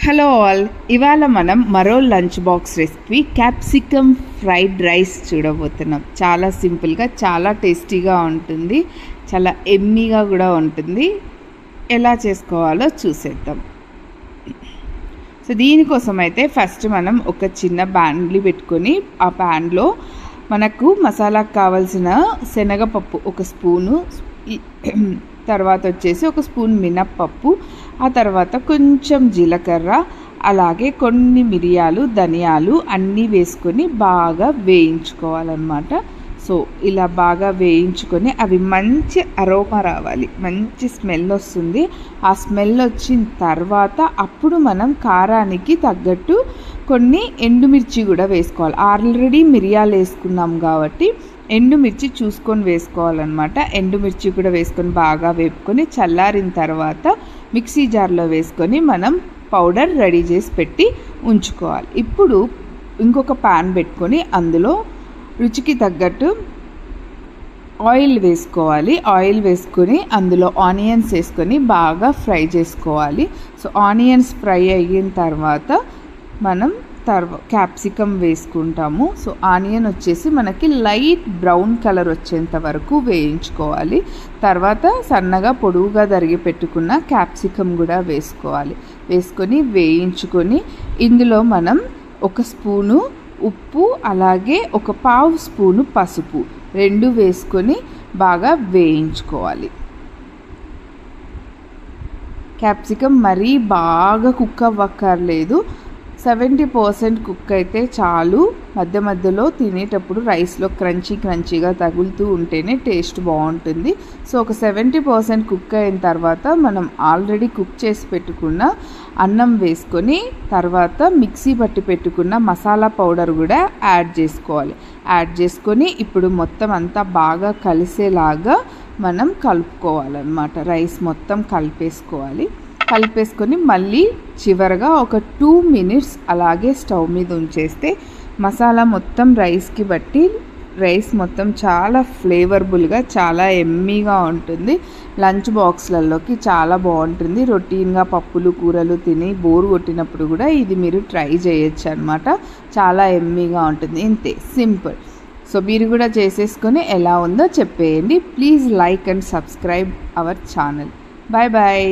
Hello all, ఇవాళ మనం మరో lunch box recipe capsicum fried rice చూడబోతున్నాం. చాలా సింపుల్గా, చాలా టేస్టీగా ఉంటుంది, చాలా ఎమ్మీగా కూడా ఉంటుంది. ఎలా చేసుకోవాలో చూసేద్దాం. సో దీనికోసం అయితే ఫస్ట్ మనం ఒక చిన్న బాండ్లీ పెట్టుకొని ఆ ప్యాన్లో మనకు మసాలాకు కావాల్సిన శనగపప్పు ఒక స్పూను, తర్వాత వచ్చేసి ఒక స్పూన్ మినప్పప్పు, ఆ తర్వాత కొంచెం జీలకర్ర, అలాగే కొన్ని మిరియాలు, ధనియాలు అన్నీ వేసుకొని బాగా వేయించుకోవాలన్నమాట. సో ఇలా బాగా వేయించుకొని అవి మంచి అరోమా రావాలి, మంచి స్మెల్ వస్తుంది. ఆ స్మెల్ వచ్చిన తర్వాత అప్పుడు మనం కారానికి తగ్గట్టు కొన్ని ఎండుమిర్చి కూడా వేసుకోవాలి. ఆల్రెడీ మిరియాలు వేసుకున్నాం కాబట్టి ఎండుమిర్చి చూసుకొని వేసుకోవాలన్నమాట. ఎండుమిర్చి కూడా వేసుకొని బాగా వేపుకొని చల్లారిన తర్వాత మిక్సీ జార్లో వేసుకొని మనం పౌడర్ రెడీ చేసి పెట్టి ఉంచుకోవాలి. ఇప్పుడు ఇంకొక ప్యాన్ పెట్టుకొని అందులో రుచికి తగ్గట్టు ఆయిల్ వేసుకోవాలి. ఆయిల్ వేసుకొని అందులో ఆనియన్స్ వేసుకొని బాగా ఫ్రై చేసుకోవాలి. సో ఆనియన్స్ ఫ్రై అయిన తర్వాత మనం క్యాప్సికమ్ వేసుకుంటాము. సో ఆనియన్ వచ్చేసి మనకి లైట్ బ్రౌన్ కలర్ వచ్చేంత వరకు వేయించుకోవాలి. తర్వాత సన్నగా పొడవుగా తరిగి పెట్టుకున్న క్యాప్సికమ్ కూడా వేసుకోవాలి. వేసుకొని వేయించుకొని ఇందులో మనం ఒక స్పూను ఉప్పు, అలాగే ఒక పావు స్పూను పసుపు రెండు వేసుకొని బాగా వేయించుకోవాలి. క్యాప్సికమ్ మరీ బాగా కుక్ అవ్వక్కర్లేదు, 70% కుక్ అయితే చాలు. మధ్య మధ్యలో తినేటప్పుడు రైస్లో క్రంచీగా తగులుతూ ఉంటేనే టేస్ట్ బాగుంటుంది. సో ఒక 70% కుక్ అయిన తర్వాత మనం ఆల్రెడీ కుక్ చేసి పెట్టుకున్న అన్నం వేసుకొని తర్వాత మిక్సీ పట్టి పెట్టుకున్న మసాలా పౌడర్ కూడా యాడ్ చేసుకోవాలి. యాడ్ చేసుకొని ఇప్పుడు మొత్తం అంతా బాగా కలిసేలాగా మనం కలుపుకోవాలన్నమాట. రైస్ మొత్తం కలిపేసుకొని మళ్ళీ చివరగా ఒక 2 minutes అలాగే స్టవ్ మీద ఉంచేస్తే మసాలా మొత్తం రైస్కి బట్టి రైస్ మొత్తం చాలా ఫ్లేవర్బుల్గా, చాలా ఎమ్మీగా ఉంటుంది. లంచ్ బాక్స్లలోకి చాలా బాగుంటుంది. రొటీన్గా పప్పులు కూరలు తిని బోర్ కొట్టినప్పుడు కూడా ఇది మీరు ట్రై చేయొచ్చు అనమాట. చాలా ఎమ్మీగా ఉంటుంది. ఇంతే, సింపుల్. సో మీరు కూడా చేసేసుకొని ఎలా ఉందో చెప్పేయండి. Please like and subscribe our channel. Bye bye.